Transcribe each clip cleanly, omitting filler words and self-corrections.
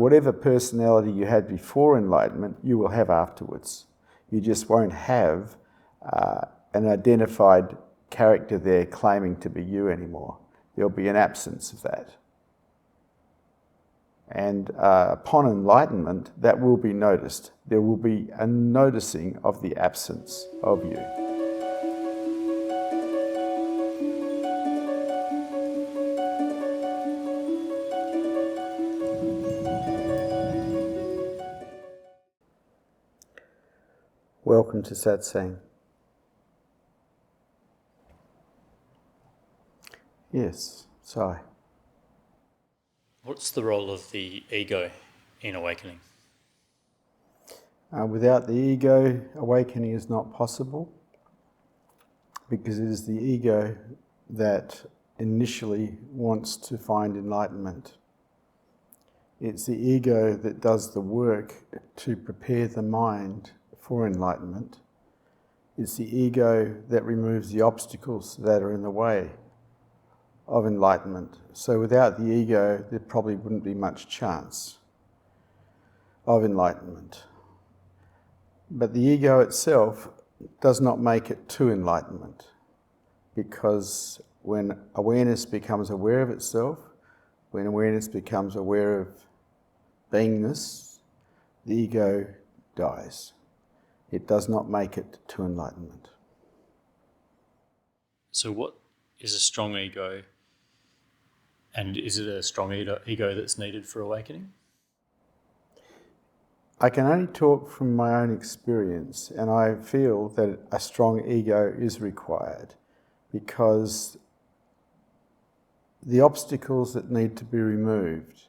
Whatever personality you had before enlightenment, you will have afterwards. You just won't have an identified character there claiming to be you anymore. There'll be an absence of that. And upon enlightenment, that will be noticed. There will be a noticing of the absence of you. Welcome to Satsang. Yes, Sai. What's the role of the ego in awakening? Without the ego, awakening is not possible, because it is the ego that initially wants to find enlightenment. It's the ego that does the work to prepare the mind for enlightenment. It's the ego that removes the obstacles that are in the way of enlightenment. So without the ego, there probably wouldn't be much chance of enlightenment. But the ego itself does not make it to enlightenment, because when awareness becomes aware of itself, when awareness becomes aware of beingness, the ego dies. It does not make it to enlightenment. So what is a strong ego, and is it a strong ego that's needed for awakening? I can only talk from my own experience, and I feel that a strong ego is required, because the obstacles that need to be removed,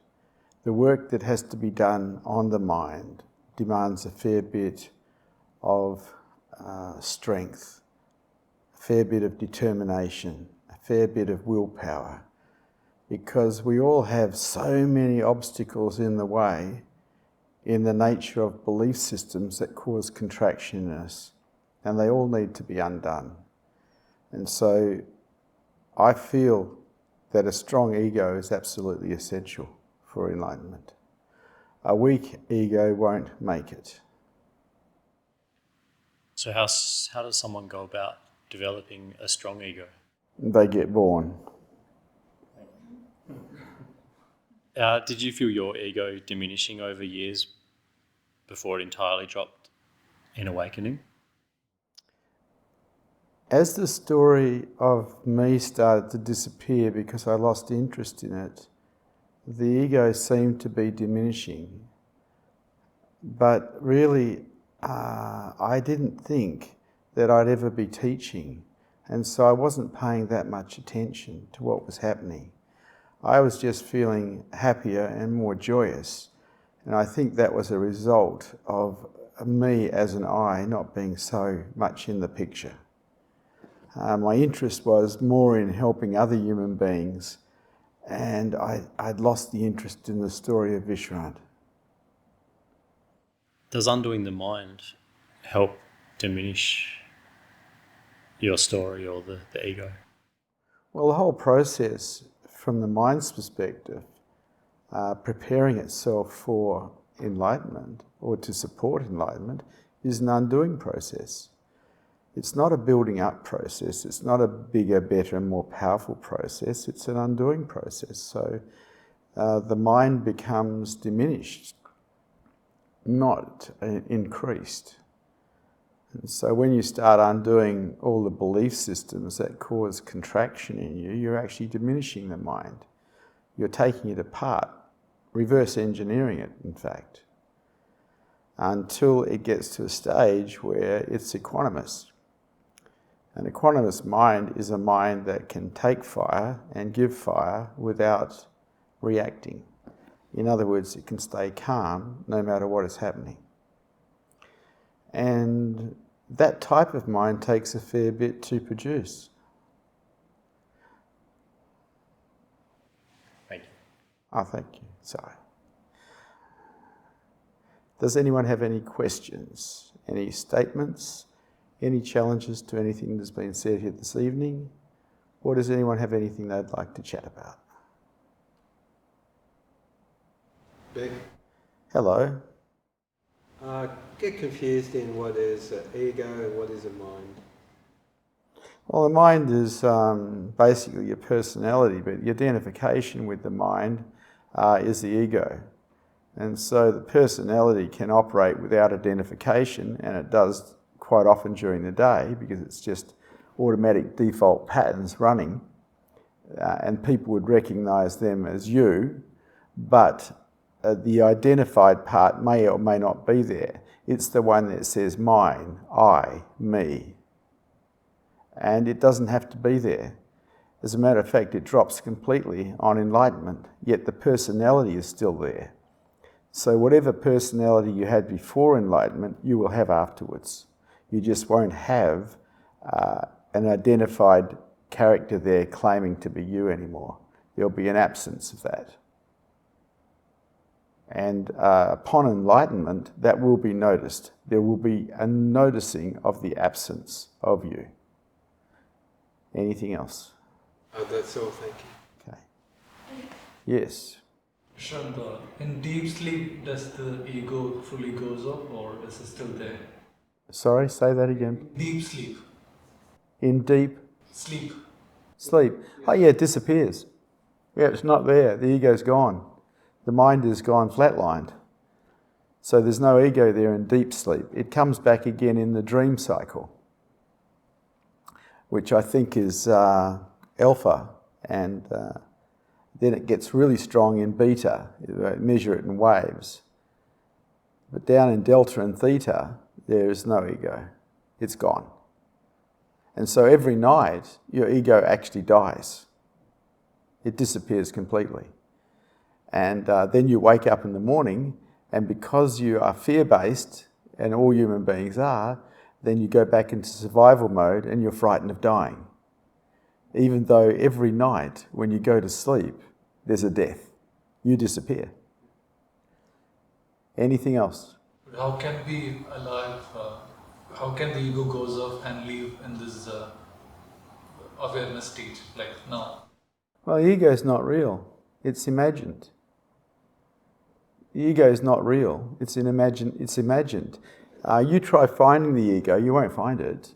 the work that has to be done on the mind, demands a fair bit of strength, a fair bit of determination, a fair bit of willpower, because we all have so many obstacles in the way in the nature of belief systems that cause contraction in us, and they all need to be undone. And so I feel that a strong ego is absolutely essential for enlightenment. A weak ego won't make it. So how does someone go about developing a strong ego? They get born. Did you feel your ego diminishing over years before it entirely dropped in awakening? As the story of me started to disappear because I lost interest in it, the ego seemed to be diminishing. But really, I didn't think that I'd ever be teaching, and so I wasn't paying that much attention to what was happening. I was just feeling happier and more joyous, and I think that was a result of me as an I not being so much in the picture. My interest was more in helping other human beings, and I'd lost the interest in the story of Vishrant. Does undoing the mind help diminish your story or the ego? Well, the whole process, from the mind's perspective, preparing itself for enlightenment or to support enlightenment, is an undoing process. It's not a building up process. It's not a bigger, better, and more powerful process. It's an undoing process. So the mind becomes diminished, not increased. And so when you start undoing all the belief systems that cause contraction in you, you're actually diminishing the mind. You're taking it apart, reverse engineering it, in fact, until it gets to a stage where it's equanimous. An equanimous mind is a mind that can take fire and give fire without reacting. In other words, it can stay calm no matter what is happening. And that type of mind takes a fair bit to produce. Thank you. Oh, thank you. Sorry. Does anyone have any questions, any statements, any challenges to anything that's been said here this evening? Or does anyone have anything they'd like to chat about? Beck, Hello. Get confused in what is ego and what is a mind. Well, the mind is basically your personality, but the identification with the mind is the ego. And so the personality can operate without identification, and it does quite often during the day because it's just automatic default patterns running, and people would recognize them as you, but the identified part may or may not be there. It's the one that says mine, I, me. And it doesn't have to be there. As a matter of fact, it drops completely on enlightenment, yet the personality is still there. So whatever personality you had before enlightenment, you will have afterwards. You just won't have an identified character there claiming to be you anymore. There'll be an absence of that. And upon enlightenment, that will be noticed. There will be a noticing of the absence of you. Anything else? That's all, thank you. Okay. Yes. Vishrant, in deep sleep, does the ego fully goes off, or is it still there? Sorry, say that again. Deep sleep. In deep Sleep. sleep. Oh yeah, it disappears. Yeah, it's not there. The ego's gone. The mind is gone flatlined. So there's no ego there in deep sleep. It comes back again in the dream cycle, which I think is alpha, and then it gets really strong in beta. Measure it in waves. But down in delta and theta, there is no ego. It's gone. And so every night, your ego actually dies. It disappears completely. And then you wake up in the morning, and because you are fear-based, and all human beings are, then you go back into survival mode and you're frightened of dying. Even though every night when you go to sleep, there's a death. You disappear. Anything else? How can we alive? How can the ego goes off and live in this awareness stage, like now? Well, the ego is not real. It's imagined. The ego is not real. It's imagined. You try finding the ego, you won't find it.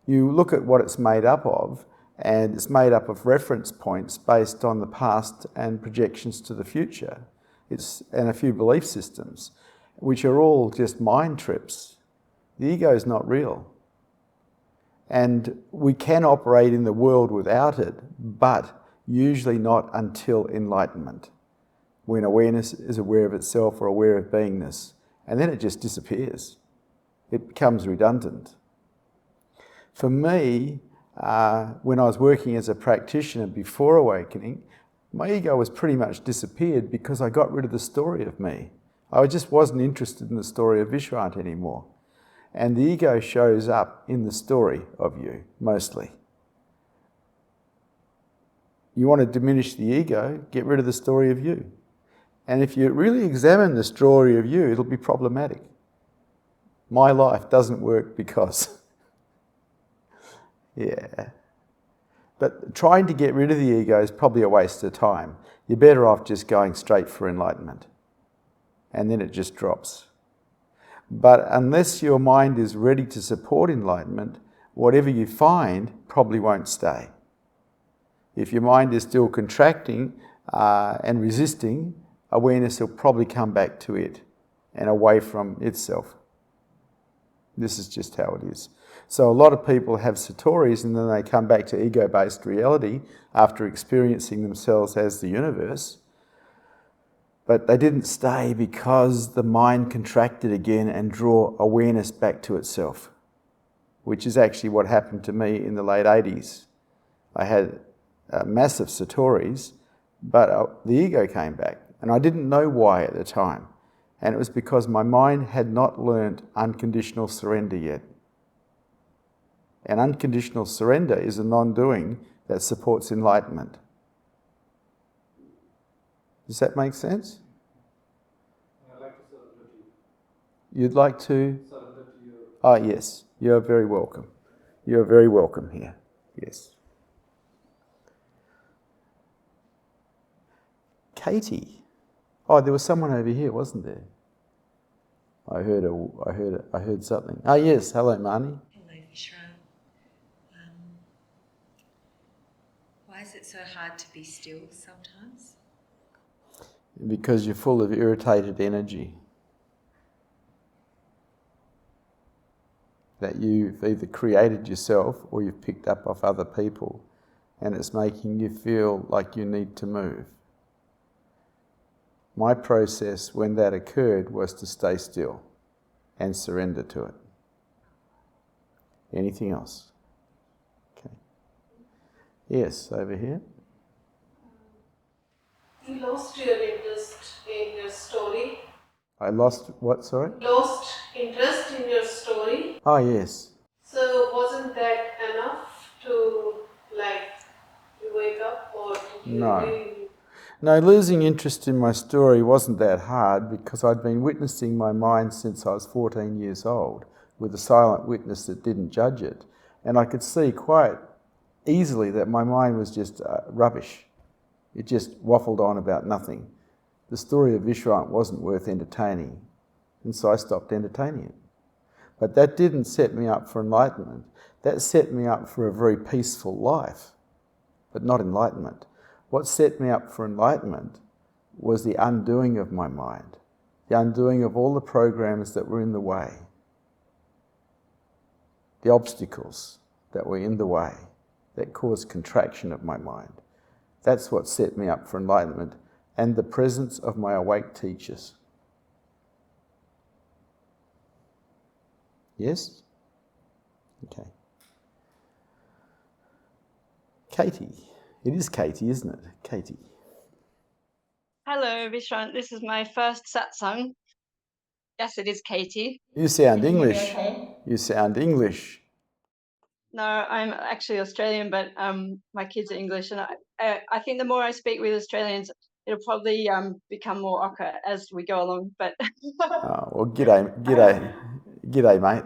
You look at what it's made up of, and it's made up of reference points based on the past and projections to the future. And a few belief systems, which are all just mind trips. The ego is not real. And we can operate in the world without it, but usually not until enlightenment, when awareness is aware of itself or aware of beingness. And then it just disappears. It becomes redundant. For me, when I was working as a practitioner before awakening, my ego was pretty much disappeared because I got rid of the story of me. I just wasn't interested in the story of Vishrant anymore. And the ego shows up in the story of you, mostly. You want to diminish the ego, get rid of the story of you. And if you really examine the story of you, it'll be problematic. My life doesn't work because... yeah. But trying to get rid of the ego is probably a waste of time. You're better off just going straight for enlightenment. And then it just drops. But unless your mind is ready to support enlightenment, whatever you find probably won't stay. If your mind is still contracting and resisting, awareness will probably come back to it and away from itself. This is just how it is. So a lot of people have satoris and then they come back to ego-based reality after experiencing themselves as the universe. But they didn't stay because the mind contracted again and drew awareness back to itself, which is actually what happened to me in the late 80s. I had massive satoris, but the ego came back. And I didn't know why at the time. And it was because my mind had not learnt unconditional surrender yet. And unconditional surrender is a non-doing that supports enlightenment. Does that make sense? I'd like to surrender to you. You'd like to? Surrender to you. Oh, yes. You're very welcome. You're very welcome here. Yes. Katie. Oh, there was someone over here, wasn't there? I heard something. Oh yes, hello Marnie. Hello, Vishrant. Why is it so hard to be still sometimes? Because you're full of irritated energy that you've either created yourself or you've picked up off other people, and it's making you feel like you need to move. My process when that occurred was to stay still and surrender to it. Anything else? Okay. Yes, over here. You lost your interest in your story. I lost what, sorry? Lost interest in your story. Oh yes. So wasn't that enough to wake up, or did you No. really? No, losing interest in my story wasn't that hard because I'd been witnessing my mind since I was 14 years old with a silent witness that didn't judge it. And I could see quite easily that my mind was just rubbish. It just waffled on about nothing. The story of Vishrant wasn't worth entertaining, and so I stopped entertaining it. But that didn't set me up for enlightenment. That set me up for a very peaceful life, but not enlightenment. What set me up for enlightenment was the undoing of my mind, the undoing of all the programs that were in the way, the obstacles that were in the way, that caused contraction of my mind. That's what set me up for enlightenment, and the presence of my awake teachers. Yes? Okay. Katie. It is Katie, isn't it? Katie. Hello, Vishrant. This is my first satsang. Yes, it is Katie. You sound Can you hear me English. okay? You sound English. No, I'm actually Australian, but my kids are English, and I think the more I speak with Australians, it'll probably become more awkward as we go along. But Oh, well, g'day, mate.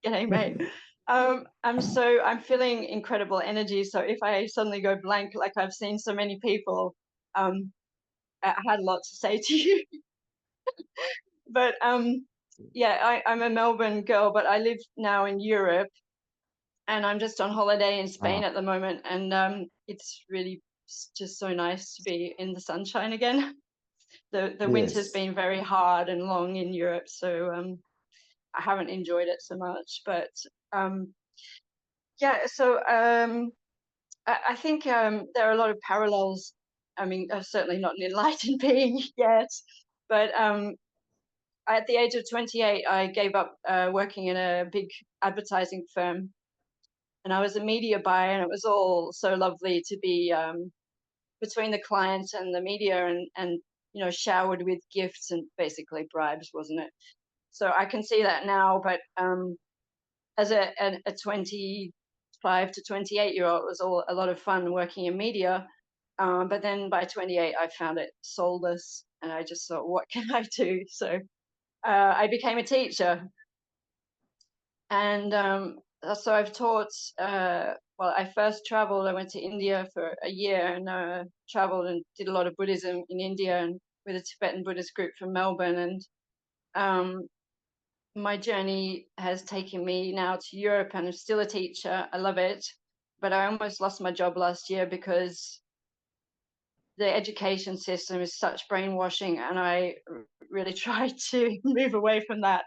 G'day, mate. I'm feeling incredible energy. So if I suddenly go blank, like I've seen so many people, I had a lot to say to you. But yeah, I'm a Melbourne girl, but I live now in Europe, and I'm just on holiday in Spain at the moment, and it's really just so nice to be in the sunshine again. The winter's been very hard and long in Europe, so I haven't enjoyed it so much. But yeah, so I think there are a lot of parallels. I mean, certainly not an enlightened being yet, but at the age of 28, I gave up working in a big advertising firm, and I was a media buyer, and it was all so lovely to be between the clients and the media, and you know, showered with gifts and basically bribes, wasn't it? So I can see that now, but as a 25 to 28-year-old, it was all a lot of fun working in media. But then by 28, I found it soulless, and I just thought, what can I do? So I became a teacher, and so I've taught. Well, I first traveled. I went to India for a year, and traveled and did a lot of Buddhism in India, and with a Tibetan Buddhist group from Melbourne. And my journey has taken me now to Europe, and I'm still a teacher. I love it, but I almost lost my job last year because the education system is such brainwashing, and I really tried to move away from that.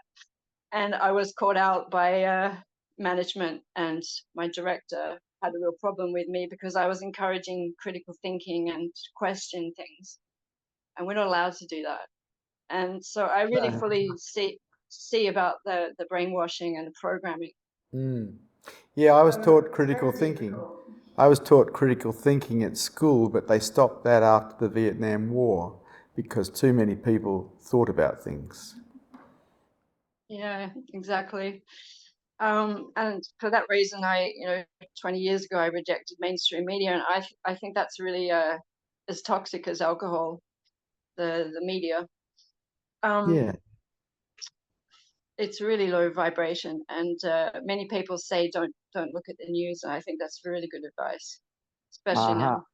And I was caught out by management, and my director had a real problem with me because I was encouraging critical thinking and question things, and we're not allowed to do that. And so I really fully see about the brainwashing and the programming. Yeah, I was taught critical thinking. I was taught critical thinking at school, but they stopped that after the Vietnam War because too many people thought about things. Yeah, exactly. And for that reason, 20 years ago, I rejected mainstream media, and I think that's really as toxic as alcohol, the media. Yeah. It's really low vibration, and many people say don't look at the news, and I think that's really good advice, especially now.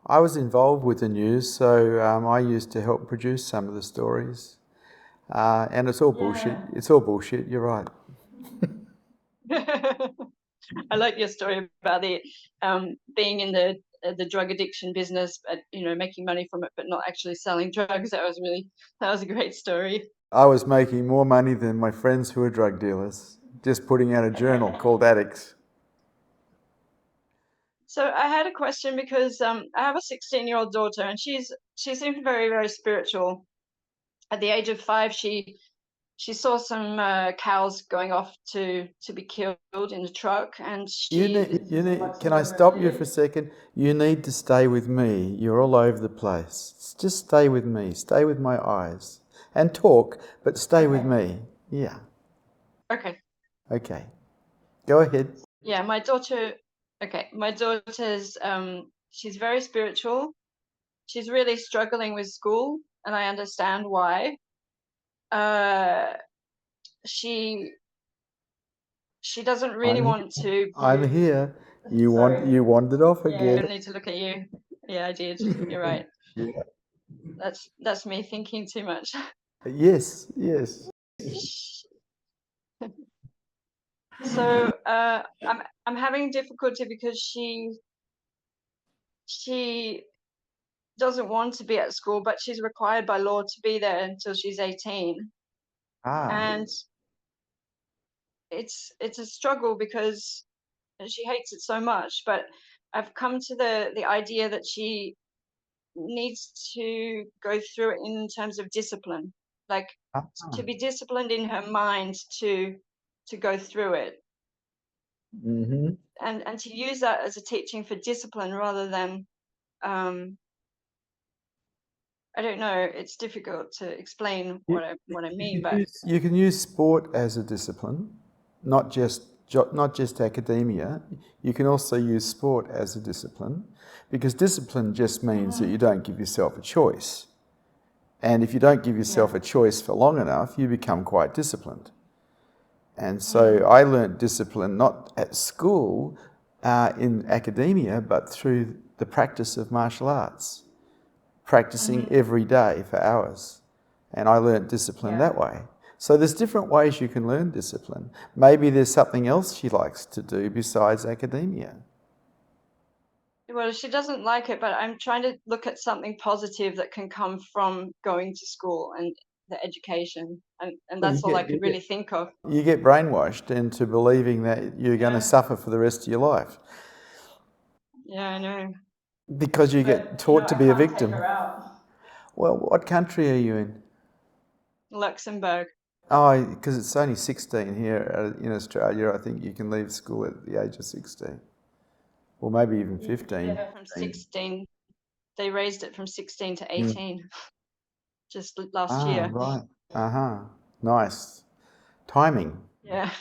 I was involved with the news, so I used to help produce some of the stories. And it's all bullshit. It's all bullshit. You're right. I like your story about the being in the drug addiction business, but making money from it, but not actually selling drugs. That was a great story. I was making more money than my friends who were drug dealers, just putting out a journal called Addicts. So I had a question because I have a 16-year-old daughter, and she seems very, very spiritual. At the age of 5, she saw some cows going off to be killed in a truck, and Can I stop you for a second? You need to stay with me. You're all over the place. Just stay with me. Stay with my eyes. And talk, but stay with me. Yeah. Okay. Okay. Go ahead. Yeah, my daughter's she's very spiritual. She's really struggling with school, and I understand why. She doesn't really want to. I'm here. You wandered off I again. don't need to look at you. Yeah, I did. You're right. That's me thinking too much. Yes. So I'm having difficulty because she doesn't want to be at school, but she's required by law to be there until she's 18. And it's a struggle because she hates it so much. But I've come to the idea that she needs to go through it in terms of discipline, like to be disciplined in her mind to go through it. Mm-hmm. And to use that as a teaching for discipline rather than I don't know, it's difficult to explain what I mean, but You can use sport as a discipline, not just academia. You can also use sport as a discipline, because discipline just means that you don't give yourself a choice. And if you don't give yourself a choice for long enough, you become quite disciplined. And so I learnt discipline not at school, in academia, but through the practice of martial arts, practicing every day for hours. And I learnt discipline that way. So there's different ways you can learn discipline. Maybe there's something else she likes to do besides academia. well, she doesn't like it, but I'm trying to look at something positive that can come from going to school and the education, and that's all I could really think of. You get brainwashed into believing that you're going to suffer for the rest of your life. Yeah, I know. Because you get taught to be a victim. Well, what country are you in? Luxembourg. Oh, because it's only 16 here in Australia. I think you can leave school at the age of 16. Or maybe even 15. Yeah, from 16. They raised it from 16 to 18 just last year. Right. Nice. Timing. Yeah.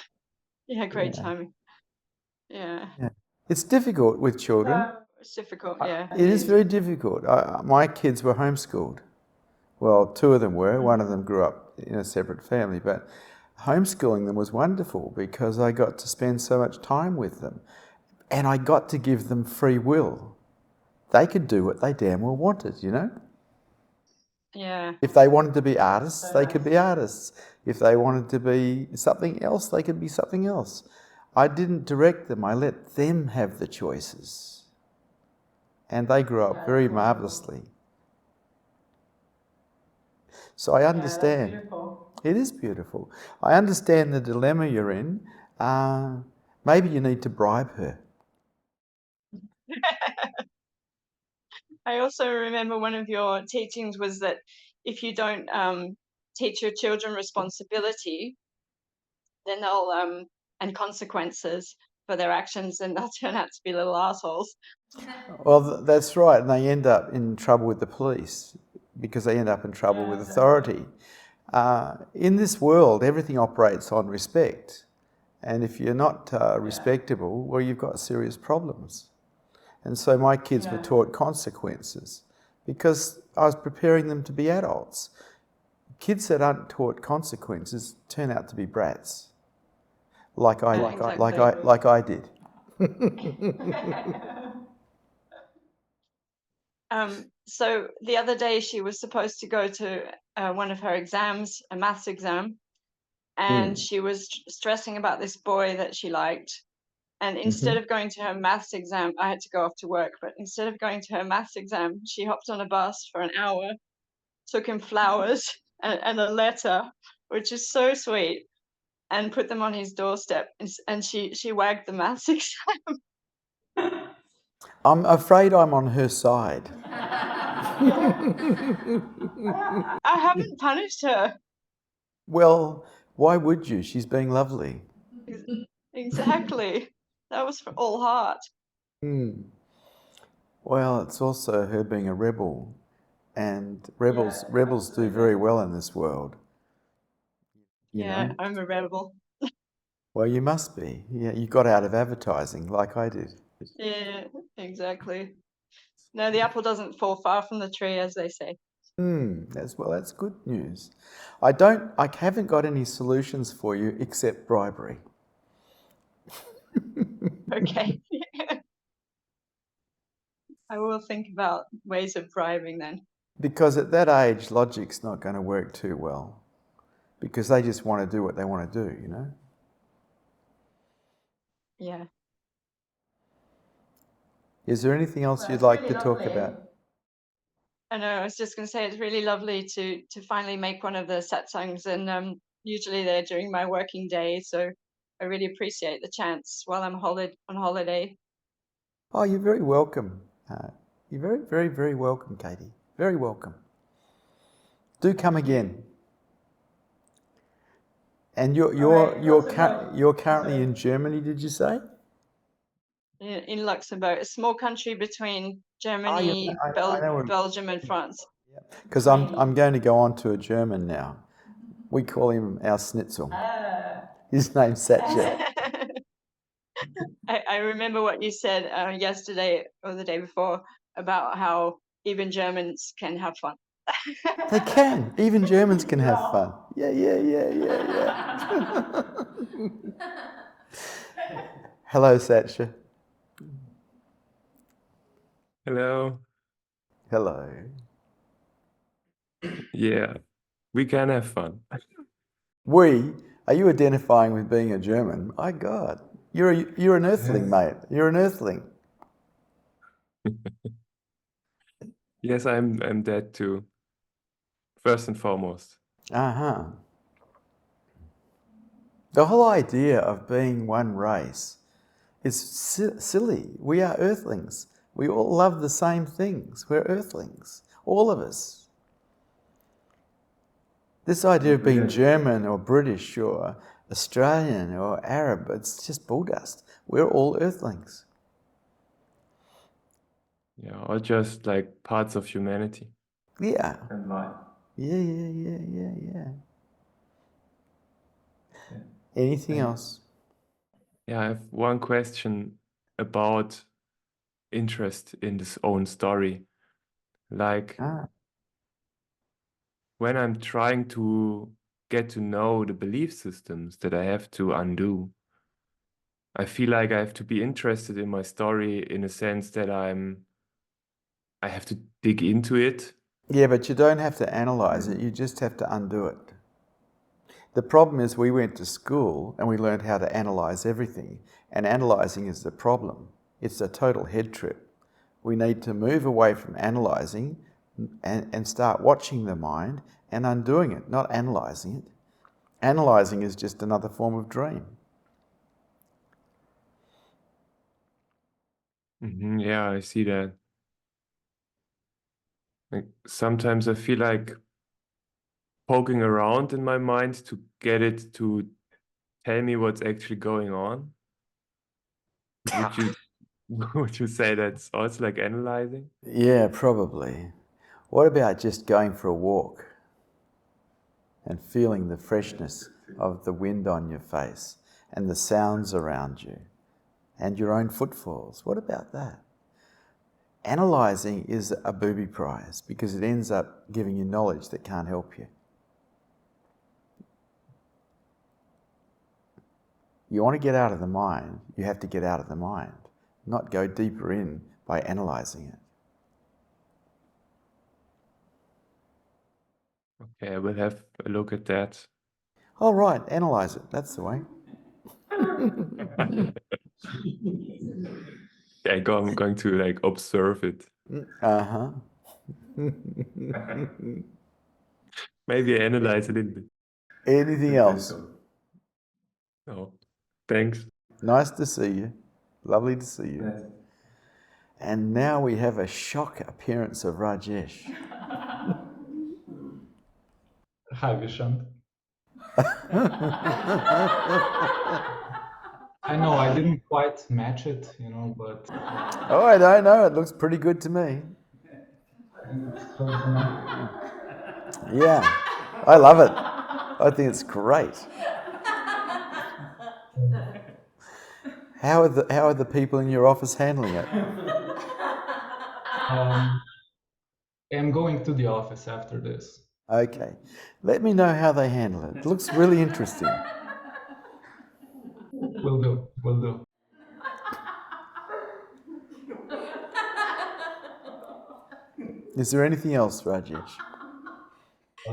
Yeah, great timing. Yeah. It's difficult with children. It's difficult, yeah. It is very difficult. My kids were homeschooled. Well, 2 of them were. One of them grew up in a separate family. But homeschooling them was wonderful because I got to spend so much time with them. And I got to give them free will. They could do what they damn well wanted, Yeah. If they wanted to be artists, they could be artists. If they wanted to be something else, they could be something else. I didn't direct them. I let them have the choices. And they grew up very marvellously. So I understand. It is beautiful. I understand the dilemma you're in. Maybe you need to bribe her. I also remember one of your teachings was that if you don't teach your children responsibility, then they'll and consequences for their actions, then they'll turn out to be little assholes. Well, that's right, and they end up in trouble with the police because they end up in trouble with authority. In this world, everything operates on respect, and if you're not respectable, well, you've got serious problems. And so my kids were taught consequences because I was preparing them to be adults. Kids that aren't taught consequences turn out to be brats, like I did. So the other day she was supposed to go to one of her exams, a maths exam, and she was stressing about this boy that she liked. And instead of going to her maths exam, I had to go off to work, but instead of going to her maths exam, she hopped on a bus for an hour, took him flowers and a letter, which is so sweet, and put them on his doorstep. And she wagged the maths exam. I'm afraid I'm on her side. I haven't punished her. Well, why would you? She's being lovely. Exactly. That was for all heart. Well, it's also her being a rebel, and rebels do very well in this world. You know? I'm a rebel. Well, you must be. Yeah, you got out of advertising like I did. Yeah, exactly. No, the apple doesn't fall far from the tree, as they say. That's good news. I haven't got any solutions for you except bribery. Okay. I will think about ways of bribing then. Because at that age, logic's not going to work too well. Because they just want to do what they want to do, you know? Yeah. Is there anything else you'd like to talk about? I know, I was just going to say it's really lovely to finally make one of the satsangs, and usually they're during my working day, so I really appreciate the chance while I'm on holiday. Oh, you're very welcome. You're very, very, very welcome, Katie. Very welcome. Do come again. And you're currently in Germany, did you say? In Luxembourg, a small country between Germany, I know. Belgium, and France. Because I'm going to go on to a German now. We call him our Schnitzel. His name's Satcher. I remember what you said yesterday or the day before about how even Germans can have fun. They can. Even Germans can have fun. Yeah. Hello, Satcher. Hello. Hello. Yeah, we can have fun. Are you identifying with being a German? My God. You're an earthling, mate. You're an earthling. Yes, I'm that too. First and foremost. Uh-huh. The whole idea of being one race is silly. We are earthlings. We all love the same things. We're earthlings. All of us. This idea of being German or British or Australian or Arab, it's just bulldust. We're all earthlings. Yeah, or just like parts of humanity. Yeah. And life. Yeah. Anything else? Yeah, I have one question about interest in this own story. Like when I'm trying to get to know the belief systems that I have to undo, I feel like I have to be interested in my story in a sense that I have to dig into it. Yeah, but you don't have to analyze it. You just have to undo it. The problem is we went to school and we learned how to analyze everything. And analyzing is the problem. It's a total head trip. We need to move away from analyzing and start watching the mind and undoing it, not analyzing it. Analyzing is just another form of dream. Yeah, I see that. Like sometimes I feel like poking around in my mind to get it to tell me what's actually going on. Would you say that's also like analyzing? Yeah, probably. What about just going for a walk and feeling the freshness of the wind on your face and the sounds around you and your own footfalls? What about that? Analysing is a booby prize because it ends up giving you knowledge that can't help you. You want to get out of the mind, you have to get out of the mind, not go deeper in by analysing it. Okay, I will have a look at that. Oh, right, analyze it. That's the way. Yeah, I'm going to like observe it. Uh-huh. Maybe analyze a little bit. Anything else? No, thanks. Nice to see you. Lovely to see you. And now we have a shock appearance of Rajesh. Hi, Vishrant. I know I didn't quite match it, but Oh, I don't know. It looks pretty good to me. it's close enough. Yeah, I love it. I think it's great. How are the people in your office handling it? I'm going to the office after this. Okay. Let me know how they handle it. It looks really interesting. Will do. Will do. Is there anything else, Rajesh?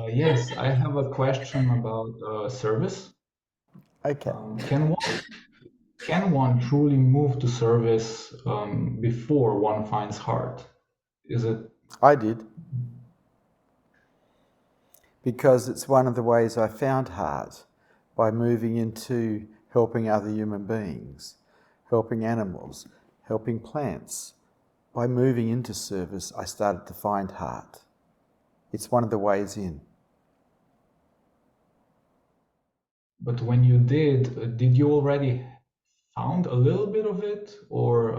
Yes, I have a question about service. Okay. Can one truly move to service before one finds heart? Is it? I did. Because it's one of the ways I found heart, by moving into helping other human beings, helping animals, helping plants. By moving into service, I started to find heart. It's one of the ways in. But when you did you already found a little bit of it, or?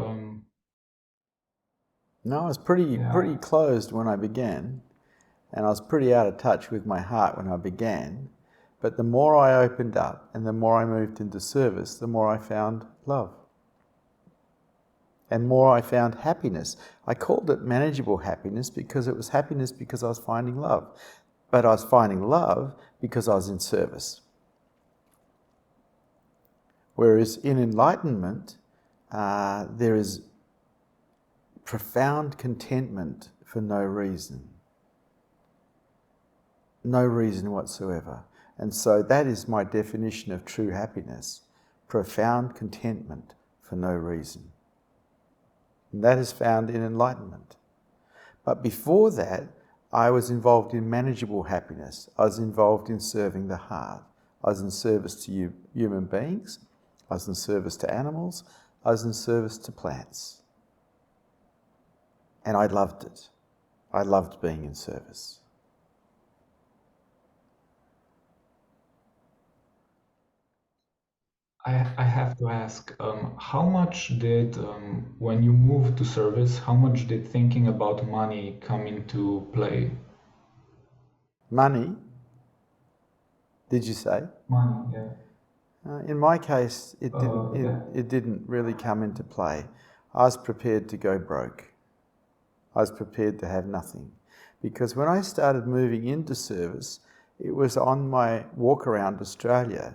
No, I was pretty closed when I began, and I was pretty out of touch with my heart when I began. But the more I opened up and the more I moved into service, the more I found love. And more I found happiness. I called it manageable happiness because it was happiness because I was finding love. But I was finding love because I was in service. Whereas in enlightenment, there is profound contentment for no reason. No reason whatsoever. And so that is my definition of true happiness. Profound contentment for no reason. And that is found in enlightenment. But before that, I was involved in manageable happiness. I was involved in serving the heart. I was in service to human beings. I was in service to animals. I was in service to plants. And I loved it. I loved being in service. I have to ask, how much did, when you moved to service, how much did thinking about money come into play? Money, did you say? Money, yeah. In my case, it Yeah. didn't really come into play. I was prepared to go broke. I was prepared to have nothing. Because when I started moving into service, it was on my walk around Australia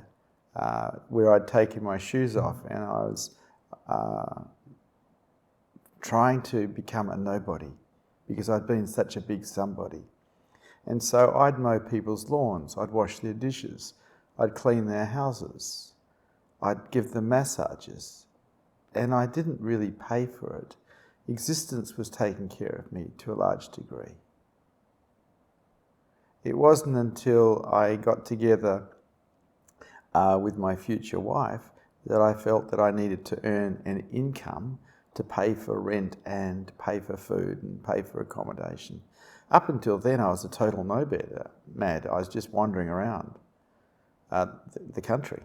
where I'd taken my shoes off and I was trying to become a nobody because I'd been such a big somebody. And so I'd mow people's lawns, I'd wash their dishes, I'd clean their houses, I'd give them massages, and I didn't really pay for it. Existence was taking care of me to a large degree. It wasn't until I got together with my future wife that I felt that I needed to earn an income to pay for rent and pay for food and pay for accommodation. Up until then, I was a total nomad. I was just wandering around the country.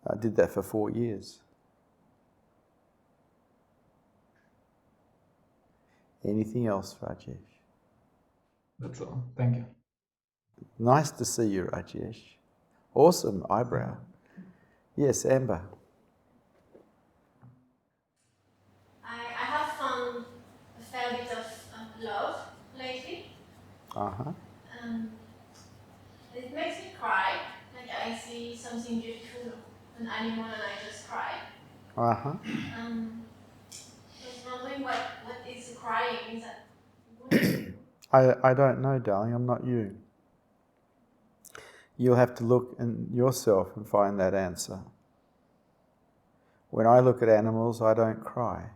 I did that for 4 years. Anything else, Rajesh? That's all. Thank you. Nice to see you, Rajesh. Awesome eyebrow. Yes, Amber. I have found a fair bit of love lately. Uh-huh. It makes me cry. Like I see something beautiful, an animal, and I just cry. Uh-huh. I was wondering what is crying? Is that good? I don't know, darling. I'm not you. You'll have to look in yourself and find that answer. When I look at animals, I don't cry.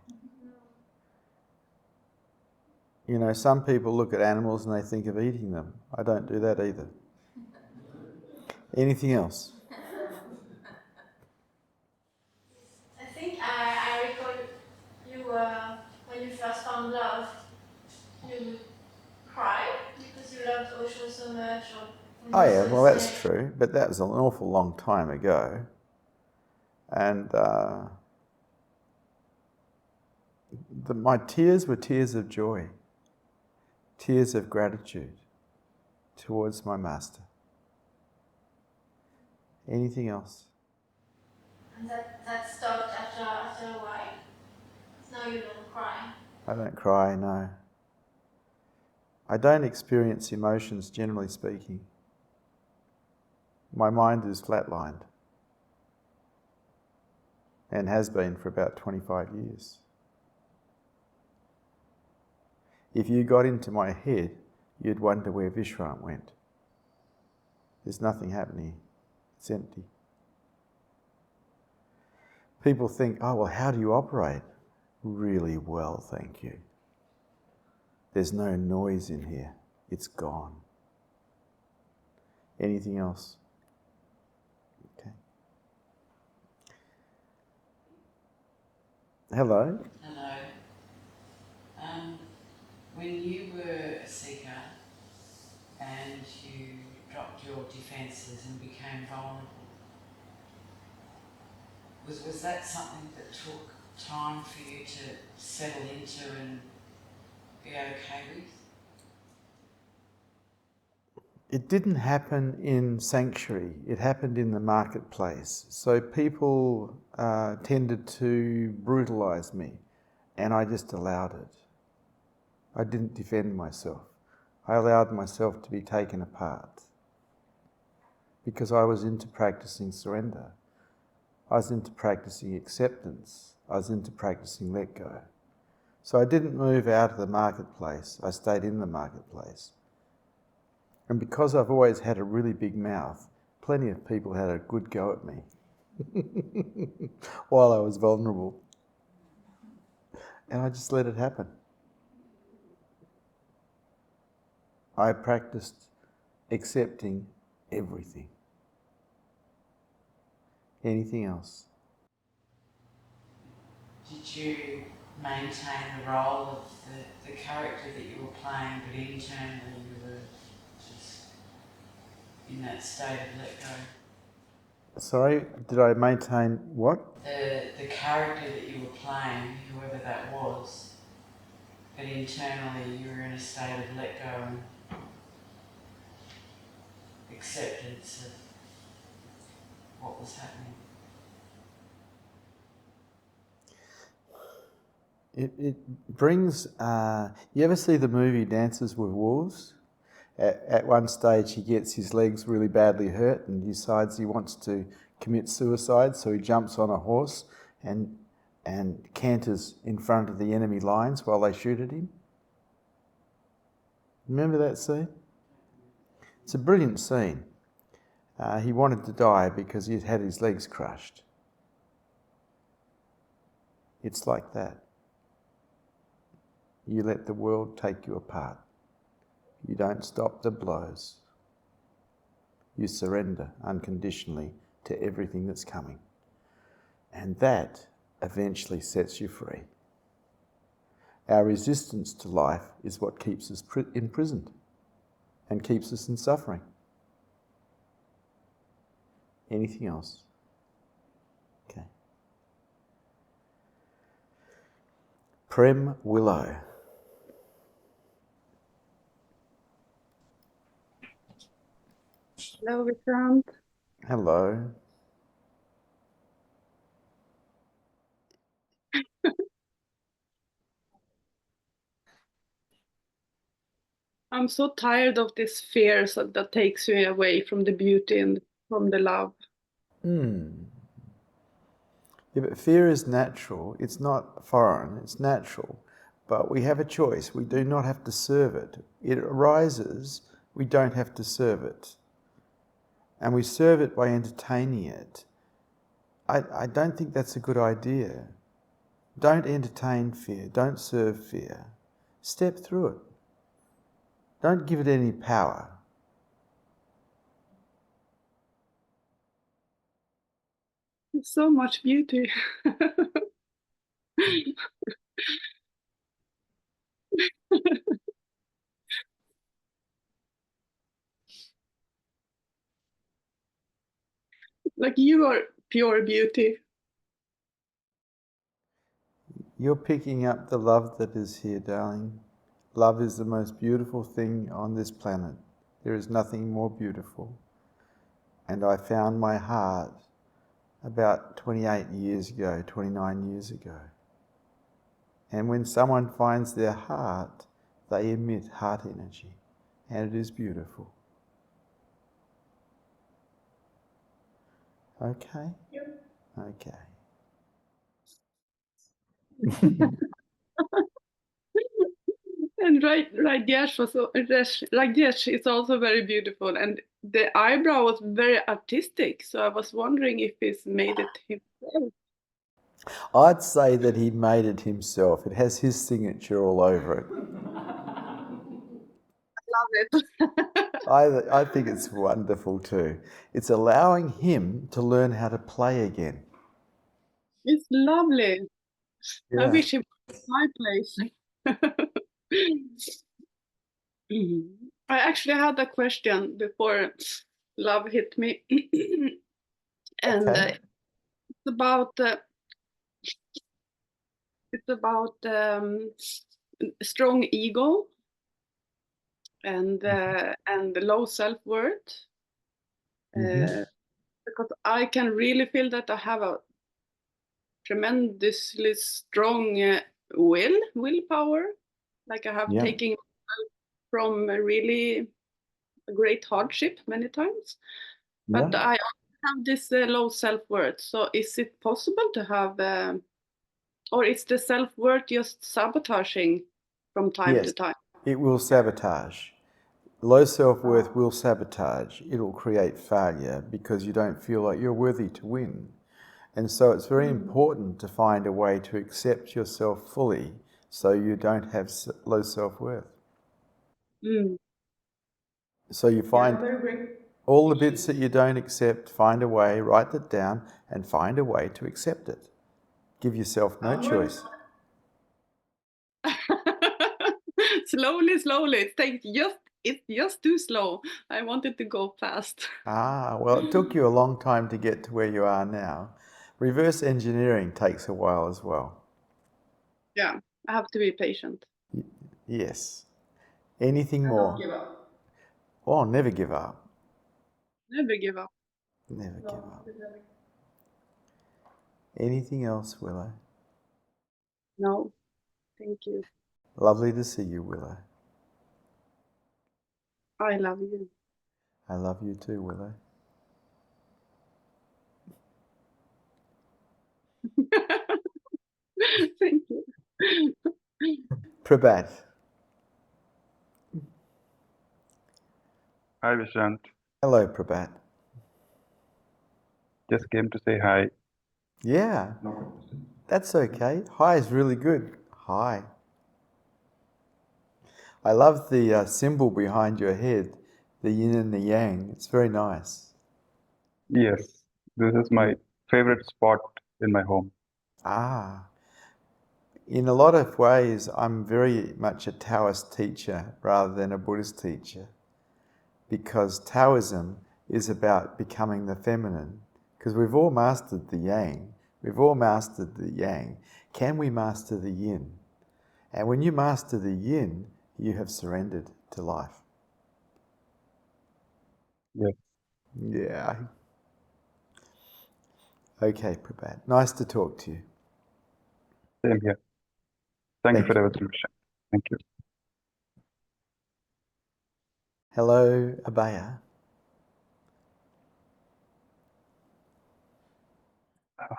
You know, some people look at animals and they think of eating them. I don't do that either. Anything else? I think I recall you when you first found love, you cried because you loved Osho so much. Oh yeah, well that's true, but that was an awful long time ago. And my tears were tears of joy, tears of gratitude towards my master. Anything else? And that stopped after a while? Now you don't cry? I don't cry, no. I don't experience emotions, generally speaking. My mind is flatlined and has been for about 25 years. If you got into my head, you'd wonder where Vishrant went. There's nothing happening. It's empty. People think, oh, well, how do you operate? Really well, thank you. There's no noise in here. It's gone. Anything else? Okay. Hello. Hello. When you were a seeker and you dropped your defences and became vulnerable, was that something that took time for you to settle into and be okay with? It didn't happen in sanctuary, it happened in the marketplace. So people tended to brutalise me, and I just allowed it. I didn't defend myself. I allowed myself to be taken apart because I was into practicing surrender. I was into practicing acceptance. I was into practicing let go. So I didn't move out of the marketplace. I stayed in the marketplace. And because I've always had a really big mouth, plenty of people had a good go at me while I was vulnerable. And I just let it happen. I practiced accepting everything. Anything else? Did you maintain the role of the character that you were playing, but internally you were just in that state of let go? Sorry, did I maintain what? The character that you were playing, whoever that was, but internally you were in a state of let go and acceptance of what was happening. It brings, you ever see the movie Dances with Wolves? At one stage he gets his legs really badly hurt and decides he wants to commit suicide, so he jumps on a horse and canters in front of the enemy lines while they shoot at him. Remember that scene? It's a brilliant scene. He wanted to die because he'd had his legs crushed. It's like that. You let the world take you apart. You don't stop the blows. You surrender unconditionally to everything that's coming. And that eventually sets you free. Our resistance to life is what keeps us imprisoned and keeps us in suffering. Anything else? Okay. Prem Willow. Hello, Vishrant. Hello. I'm so tired of this fear that takes you away from the beauty and from the love. Yeah, but fear is natural. It's not foreign. It's natural. But we have a choice. We do not have to serve it. It arises, we don't have to serve it. And we serve it by entertaining it. I don't think that's a good idea. Don't entertain fear. Don't serve fear. Step through it. Don't give it any power. There's so much beauty. Like you are pure beauty. You're picking up the love that is here, darling. Love is the most beautiful thing on this planet. There is nothing more beautiful. And I found my heart about 28 years ago, 29 years ago. And when someone finds their heart, they emit heart energy. And it is beautiful. Okay? Yep. Okay. And Rajesh is also very beautiful, and the eyebrow was very artistic. So I was wondering if he's made it himself. I'd say that he made it himself. It has his signature all over it. Love it. I think it's wonderful too. It's allowing him to learn how to play again. It's lovely. Yeah. I wish it was my place. I actually had a question before love hit me, and Okay. it's about strong ego and low self-worth. Because I can really feel that I have a tremendously strong willpower. Like I have taken from a really great hardship many times, but I also have this low self-worth. So is it possible to have, or is the self-worth just sabotaging from time to time? It will sabotage. Low self-worth will sabotage. It'll create failure because you don't feel like you're worthy to win. And so it's very important to find a way to accept yourself fully so you don't have low self-worth. So you find all the bits that you don't accept, find a way, write it down, and find a way to accept it. Give yourself no choice. Slowly. It's just too slow. I wanted to go fast. Well, it took you a long time to get to where you are now. Reverse engineering takes a while as well. Yeah, I have to be patient. Yes. Anything more? Don't give up. Oh, never give up. Never give up. Never give up. Anything else, Willow? No, thank you. Lovely to see you, Willow. I love you. I love you too, Willow. Thank you. Prabhat. Hi, Vishrant. Hello, Prabhat. Just came to say hi. Yeah, that's okay. Hi is really good. Hi. I love the symbol behind your head, the yin and the yang. It's very nice. Yes, this is my favorite spot in my home. In a lot of ways, I'm very much a Taoist teacher rather than a Buddhist teacher, because Taoism is about becoming the feminine, because we've all mastered the yang. We've all mastered the yang. Can we master the yin? And when you master the yin, you have surrendered to life. Yes. Yeah. Okay, Prabhat. Nice to talk to you. Same here. Thank you for everything, Vishrant. Thank you. Hello, Abaya.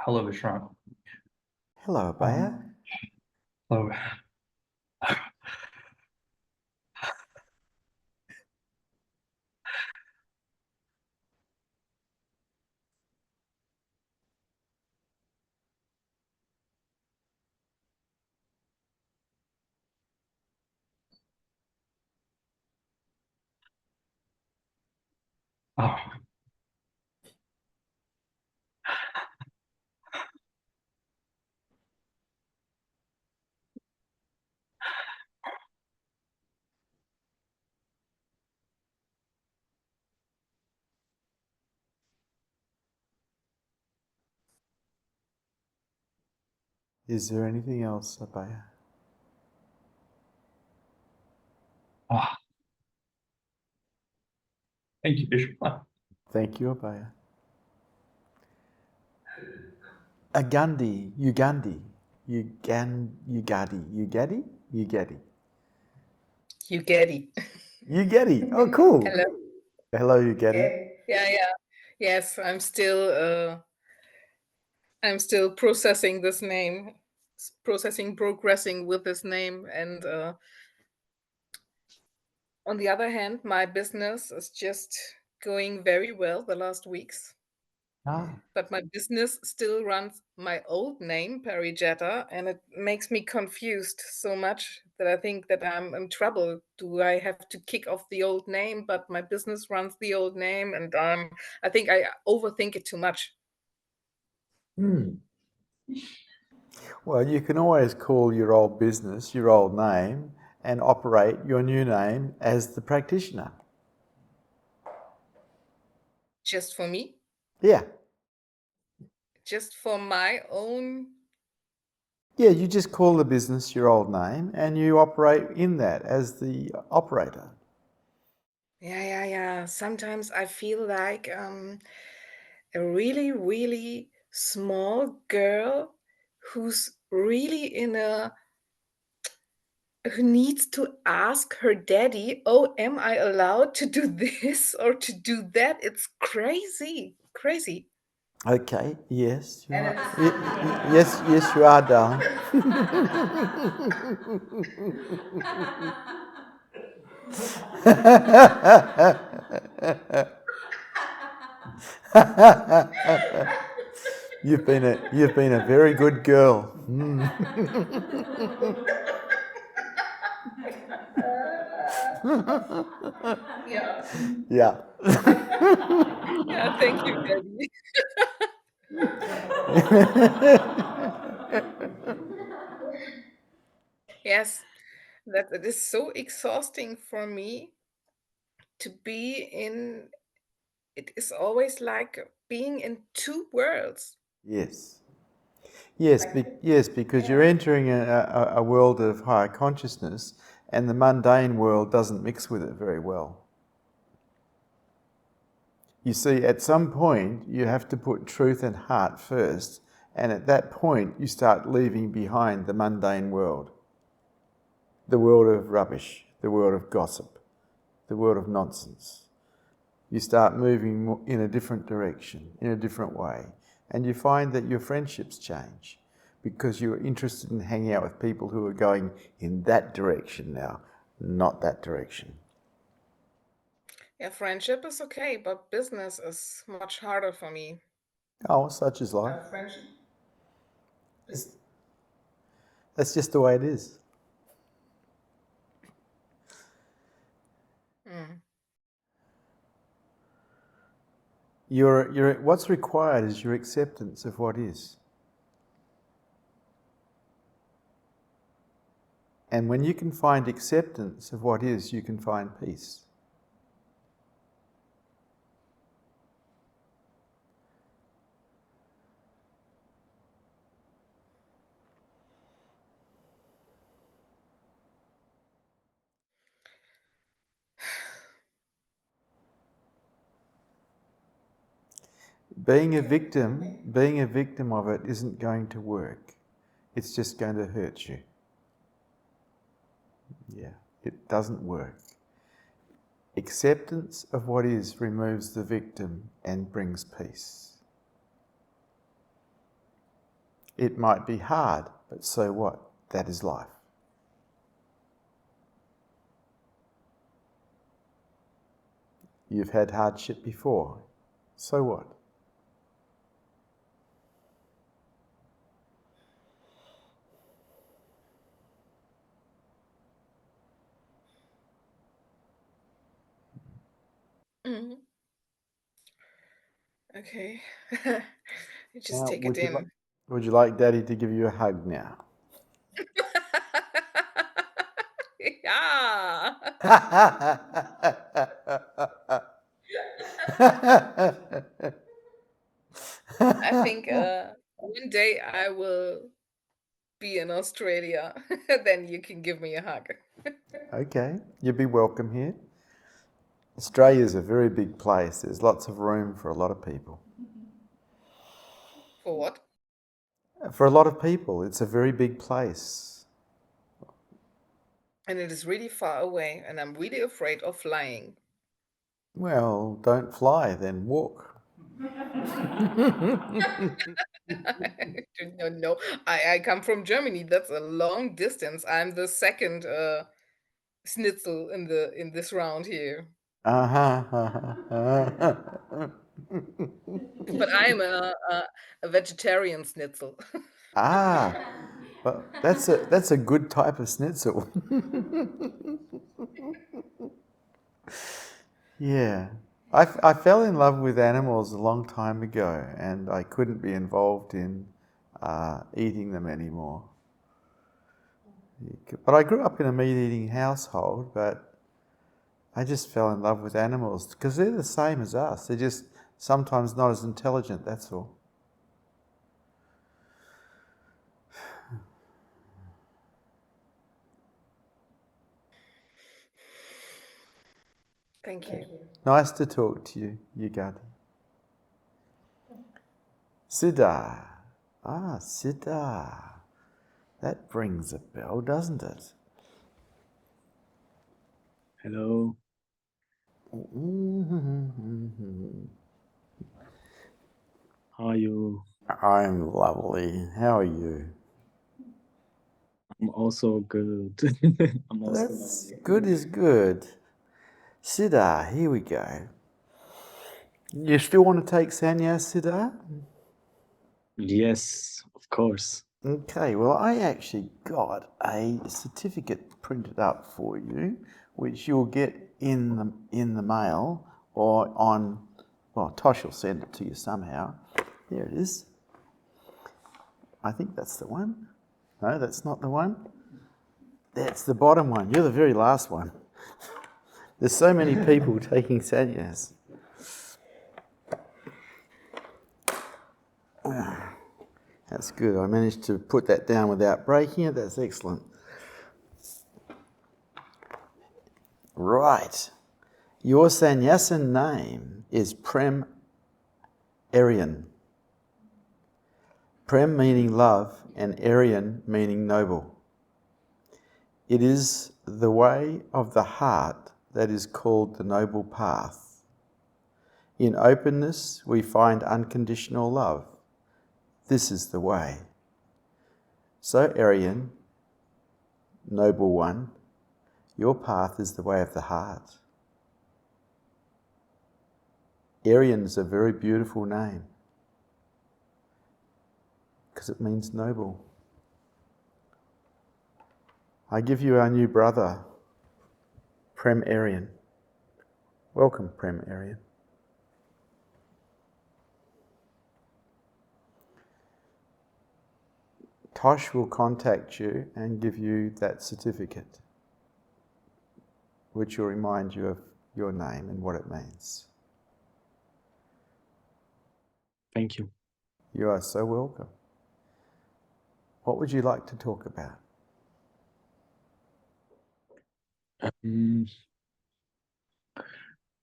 Hello, Vishrant. Hello, Abaya. Hello. Oh, Is there anything else, Abhaya? oh. Thank you, Vishrant. Thank you, Abhaya. Agandi, Ugandi, Ugadi. Ugadi. Oh, cool. Hello. Hello, Ugadi. Yeah. Yes, I'm still processing this name, progressing with this name, and on the other hand, my business is just going very well the last weeks. But my business still runs my old name, Parijata, and it makes me confused so much that I think that I'm in trouble. Do I have to kick off the old name, but my business runs the old name, and I think I overthink it too much. Well, you can always call your old business your old name and operate your new name as the practitioner. Just for me? Yeah. Just for my own? Yeah, you just call the business your old name and you operate in that as the operator. Yeah. Sometimes I feel like a really, really small girl who's really who needs to ask her daddy, oh, am I allowed to do this or to do that? It's crazy. Okay, yes, you are. Yes, you are, darling. You've been a very good girl. Yeah. Yeah. Yeah, thank you, Daddy. Yes, that it is so exhausting for me to be in. It is always like being in two worlds. Yes. Yes, because you're entering a world of higher consciousness, and the mundane world doesn't mix with it very well. You see, at some point, you have to put truth and heart first, and at that point, you start leaving behind the mundane world. The world of rubbish, the world of gossip, the world of nonsense. You start moving in a different direction, in a different way, and you find that your friendships change because you're interested in hanging out with people who are going in that direction now, not that direction. Yeah, friendship is okay, but business is much harder for me. Oh, such is life. Friendship. That's just the way it is. What's required is your acceptance of what is. And when you can find acceptance of what is, you can find peace. Being a victim of it isn't going to work. It's just going to hurt you. Yeah, it doesn't work. Acceptance of what is removes the victim and brings peace. It might be hard, but so what? That is life. You've had hardship before. So what? Mm-hmm. Okay. You just Now, take it in. Would you like Daddy to give you a hug now? Yeah. I think one day I will be in Australia. Then you can give me a hug. Okay, you'd be welcome here. Australia is a very big place. There's lots of room for a lot of people. For what? For a lot of people, it's a very big place. And it is really far away, and I'm really afraid of flying. Well, don't fly, then walk. No, I come from Germany. That's a long distance. I'm the second schnitzel in this round here. But I'm a vegetarian schnitzel. But that's a good type of schnitzel. Yeah. I fell in love with animals a long time ago, and I couldn't be involved in eating them anymore. But I grew up in a meat-eating household, but I just fell in love with animals because they're the same as us. They're just sometimes not as intelligent, that's all. Thank you. Nice to talk to you, 𝐬𝐞𝐥𝐟. Siddha. Siddha. That rings a bell, doesn't it? Hello. How are you? I'm lovely. How are you? I'm also good. That's good is good. Siddha, here we go. You still want to take sannyas, Siddha? Yes, of course. Okay, well, I actually got a certificate printed up for you, which you'll get in the mail or on, well, Tosh will send it to you somehow. There it is. I think that's the one. No, that's not the one. That's the bottom one. You're the very last one. There's so many people taking sannyas. That's good. I managed to put that down without breaking it. That's excellent. Right. Your sannyasin name is Prem Aryan. Prem meaning love and Aryan meaning noble. It is the way of the heart that is called the noble path. In openness, we find unconditional love. This is the way. So, Aryan, noble one, your path is the way of the heart. Aryan is a very beautiful name because it means noble. I give you our new brother, Prem Aryan. Welcome, Prem Aryan. Tosh will contact you and give you that certificate, which will remind you of your name and what it means. Thank you. You are so welcome. What would you like to talk about?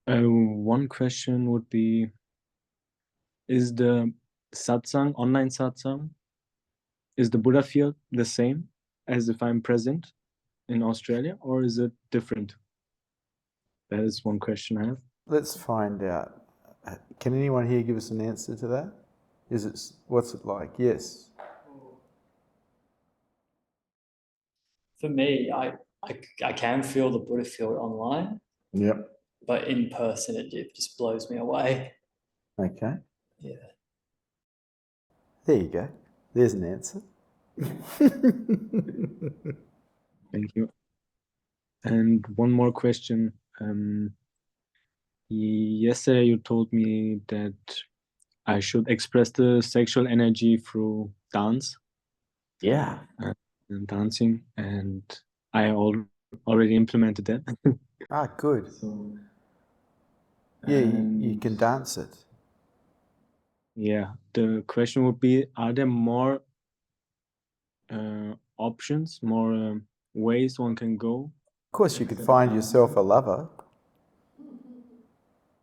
One question would be, is the satsang, online satsang, is the Buddha field the same as if I'm present in Australia, or is it different? That is one question I have. Let's find out. Can anyone here give us an answer to that? What's it like? Yes. For me, I can feel the Buddha field online. Yep. but in person it just blows me away. Okay. Yeah. There you go. There's an answer. Thank you. And one more question. Yesterday you told me that I should express the sexual energy through dance. Yeah. And dancing, and I already implemented that. Good. Yeah, you can dance it. Yeah. The question would be, are there more options, more ways one can go? Of course, you could find yourself a lover.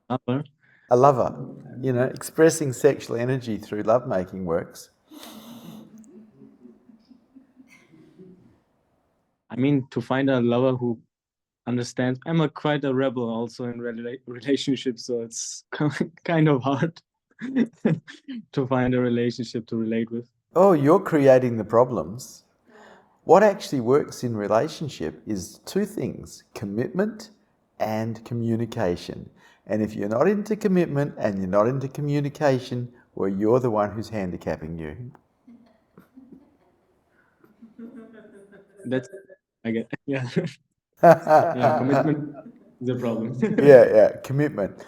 Lover? A lover. You know, expressing sexual energy through lovemaking works. I mean, to find a lover who understands. I'm quite a rebel also in relationships, so it's kind of hard to find a relationship to relate with. Oh, you're creating the problems. What actually works in relationship is two things: commitment and communication. And if you're not into commitment and you're not into communication, well, you're the one who's handicapping you. That's, I get, yeah. Yeah, commitment is a problem. Yeah, commitment.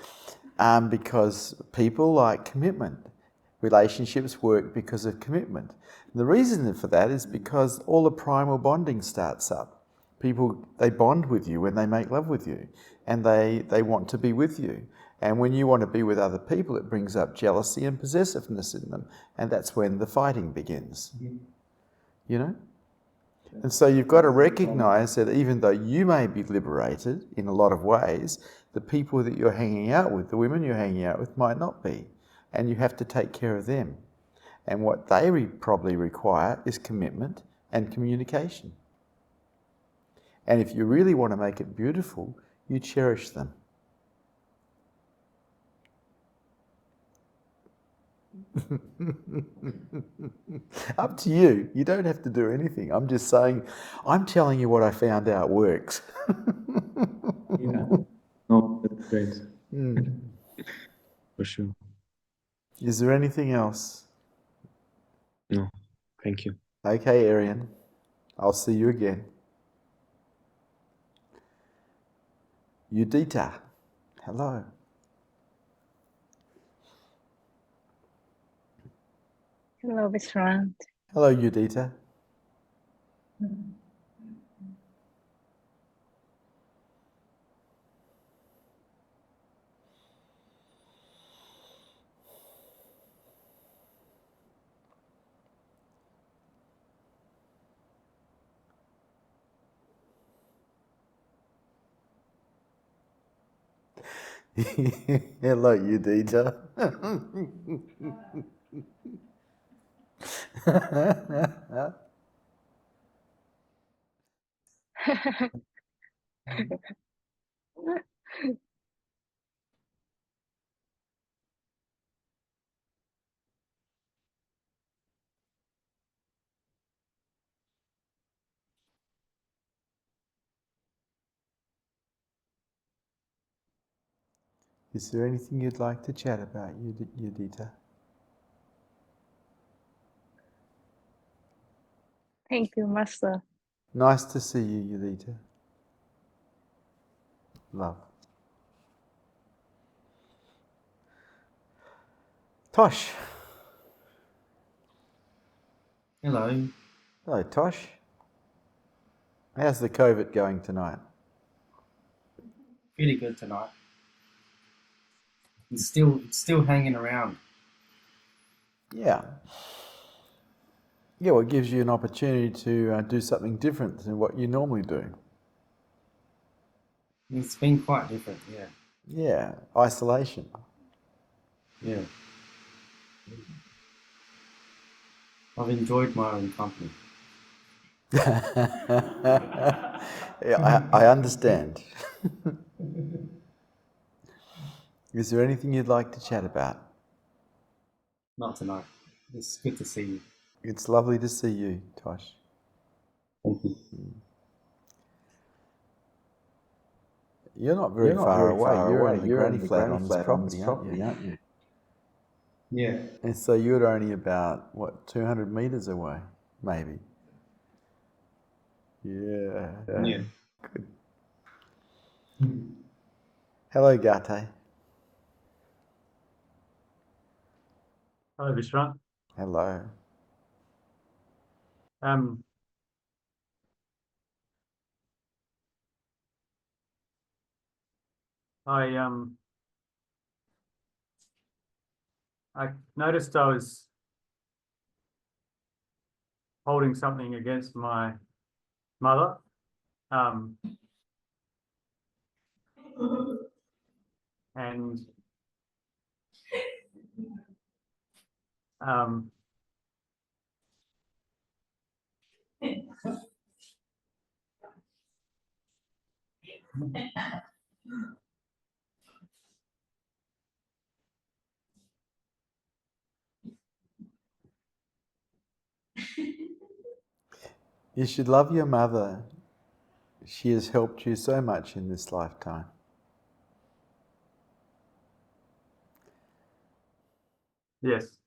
Because people like commitment. Relationships work because of commitment. And the reason for that is because all the primal bonding starts up. People, they bond with you when they make love with you, and they want to be with you. And when you want to be with other people, it brings up jealousy and possessiveness in them, and that's when the fighting begins. You know? And so you've got to recognize that even though you may be liberated in a lot of ways, the people that you're hanging out with, the women you're hanging out with, might not be. And you have to take care of them. And what they probably require is commitment and communication. And if you really want to make it beautiful, you cherish them. Up to you. You don't have to do anything. I'm just saying, I'm telling you what I found out works. Yeah. No, that's great. For sure. Is there anything else? No, thank you. Okay, Arian. I'll see you again. Udita, hello. Hello, Vishrant. Hello, Udita. Hello, Udita. Is there anything you'd like to chat about, Udita? Thank you, Master. Nice to see you, Udita. Love. Tosh. Hello. Hello, Tosh. How's the COVID going tonight? Pretty good tonight. It's still hanging around. Yeah. Yeah, well, it gives you an opportunity to do something different than what you normally do. It's been quite different, yeah. Yeah, isolation. Yeah. I've enjoyed my own company. Yeah, I understand. Is there anything you'd like to chat about? Not tonight. It's good to see you. It's lovely to see you, Tosh. Thank you. You're not very far away. You're only granny flat on this property, aren't you? Yeah. And so you're only about, what, 200 meters away, maybe? Yeah. Yeah. Good. Hello, Gate. Hello, Vishrant. Hello. I noticed I was holding something against my mother. And You should love your mother. She has helped you so much in this lifetime. yes.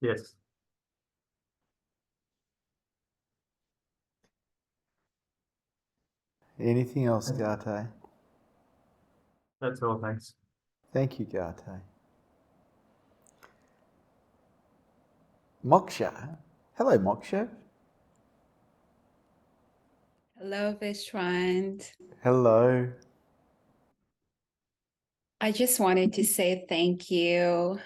Yes. Anything else, Gate? That's all, thanks. Thank you, Gate. Moksha. Hello, Moksha. Hello, Vishrant. Hello. I just wanted to say thank you.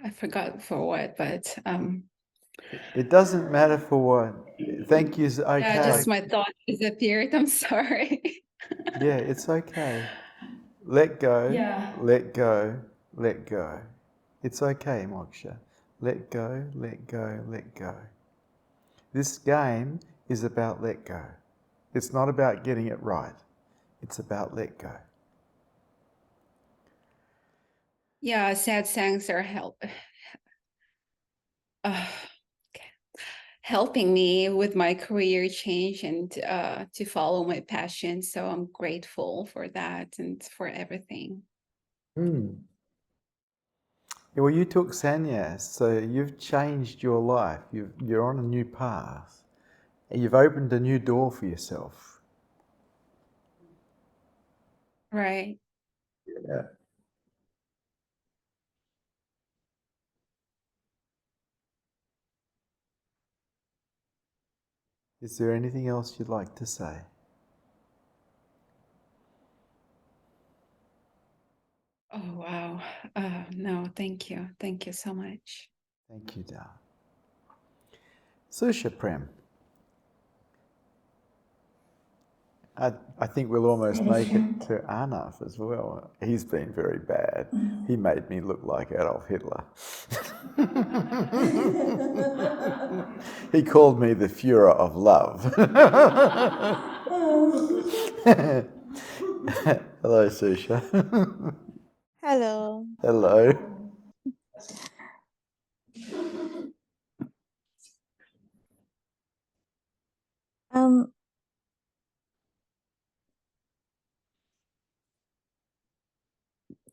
I forgot for what, but It doesn't matter for what. Thank you is okay. yeah, just my thought disappeared. I'm sorry. Yeah, it's okay. Let go, Yeah. let go, let go. It's okay, Moksha. Let go, let go, let go. This game is about let go. It's not about getting it right. It's about let go. Yeah, satsangs are helping me with my career change and to follow my passion. So I'm grateful for that and for everything. Yeah, well, you took sannyas, so you've changed your life. You're on a new path. And you've opened a new door for yourself. Right. Yeah. Is there anything else you'd like to say? Oh, wow. No, thank you. Thank you so much. Thank you, Dal. Susha Prem. I think we'll almost make it to Arnav as well. He's been very bad. He made me look like Adolf Hitler. He called me the Führer of love. Hello, Susha. Hello. Hello. Um,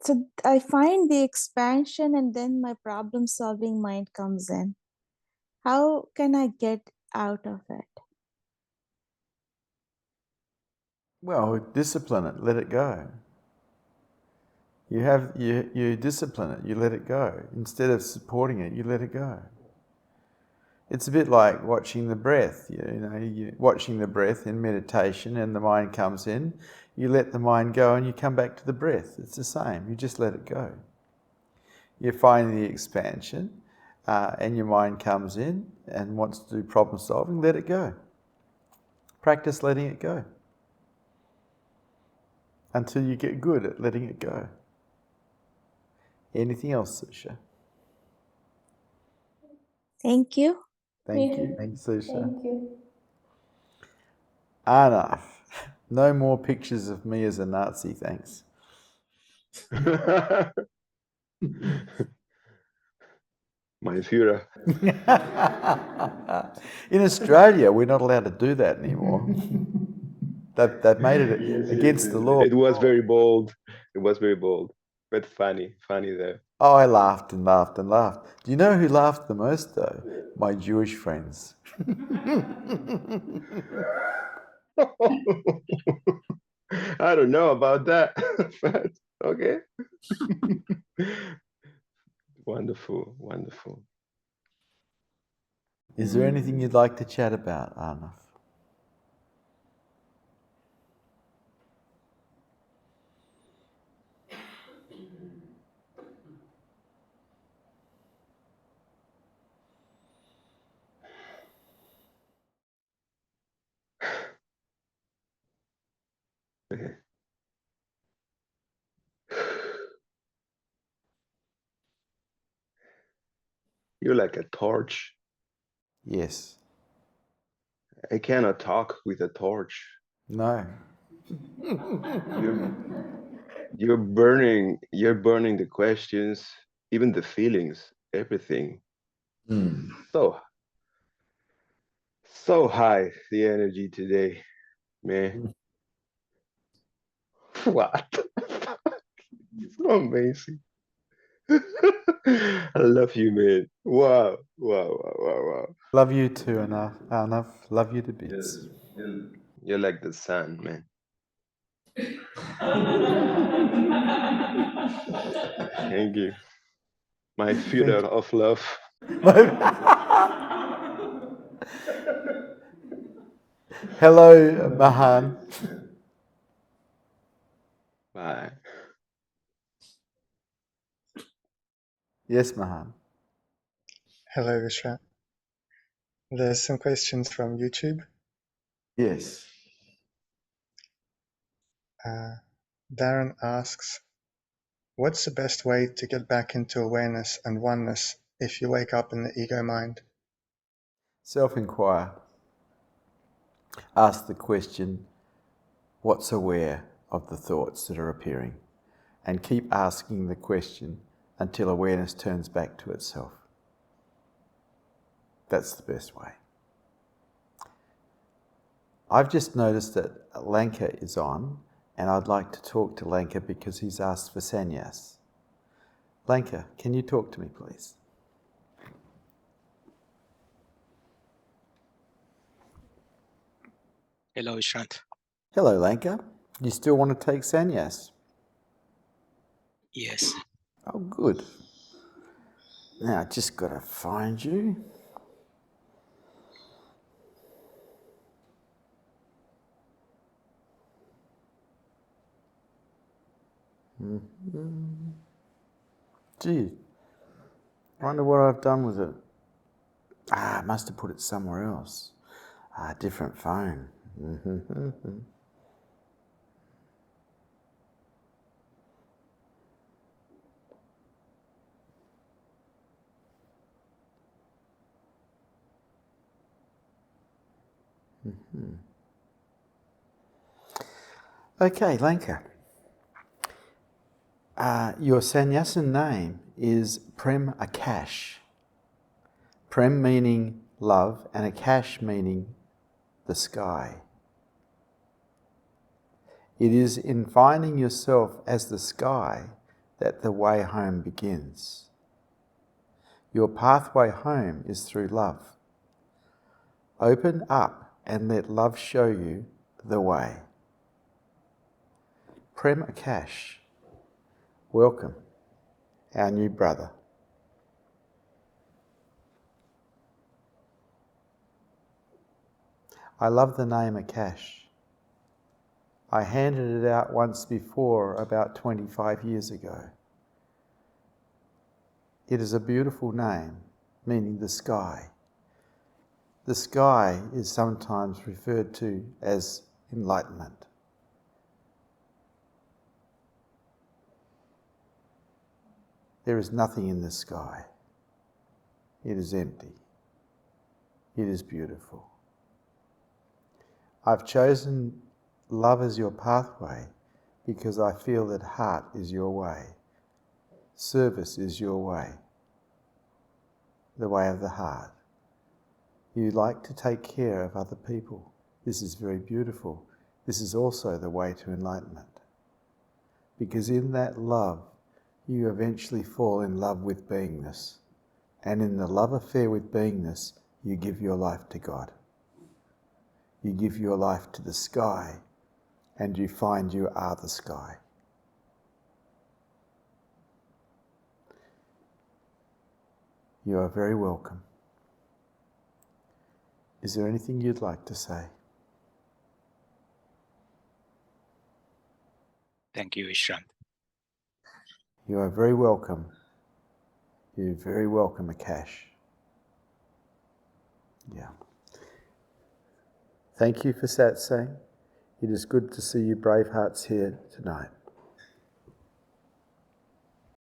so I find the expansion and then my problem solving mind comes in. How can I get out of it? Well, discipline it, let it go. You discipline it, you let it go. Instead of supporting it, you let it go. It's a bit like watching the breath. You're watching the breath in meditation and the mind comes in. You let the mind go and you come back to the breath. It's the same. You just let it go. You find the expansion and your mind comes in and wants to do problem solving, let it go. Practice letting it go until you get good at letting it go. Anything else, Susha? Thank you. Thank you, Susha. Thank you. Enough. No more pictures of me as a Nazi, thanks. My Führer. In Australia, we're not allowed to do that anymore. They've made it against the law. It was very bold. It was very bold, but funny there. Oh, I laughed and laughed and laughed. Do you know who laughed the most, though? My Jewish friends. I don't know about that, but okay. Wonderful, wonderful. Is there anything you'd like to chat about, Arnav? You're like a torch. Yes. I cannot talk with a torch. No. You're burning the questions, even the feelings, everything. So high, the energy today, man. What? It's so amazing. I love you, man. Wow. Love you too, Arnav. Love you to bits. You're like the sun, man. Thank you. My Führer of love. Hello, Mahan. Bye. Yes, Mahan. Hello, Vishrant. There's some questions from YouTube. Yes. Darren asks, what's the best way to get back into awareness and oneness if you wake up in the ego mind? Self-inquire. Ask the question, what's aware of the thoughts that are appearing? And keep asking the question until awareness turns back to itself. That's the best way. I've just noticed that Lanka is on, and I'd like to talk to Lanka because he's asked for sannyas. Lanka, can you talk to me, please? Hello, Vishrant. Hello, Lanka. You still want to take sannyas? Yes. Oh, good. Now, I just got to find you. Gee, I wonder what I've done with it. I must have put it somewhere else. Different phone. Okay, Lanka. Your sannyasin name is Prem Akash. Prem meaning love and Akash meaning the sky. It is in finding yourself as the sky that the way home begins. Your pathway home is through love. Open up and let love show you the way. Prem Akash, welcome, our new brother. I love the name Akash. I handed it out once before, about 25 years ago. It is a beautiful name, meaning the sky. The sky is sometimes referred to as enlightenment. There is nothing in the sky. It is empty. It is beautiful. I've chosen love as your pathway because I feel that heart is your way. Service is your way. The way of the heart. You like to take care of other people. This is very beautiful. This is also the way to enlightenment. Because in that love, you eventually fall in love with beingness. And in the love affair with beingness, you give your life to God. You give your life to the sky, and you find you are the sky. You are very welcome. Is there anything you'd like to say? Thank you, Vishrant. You are very welcome. You're very welcome, 𝐬𝐞𝐥𝐟. Yeah. Thank you for Satsang. It is good to see you brave hearts here tonight.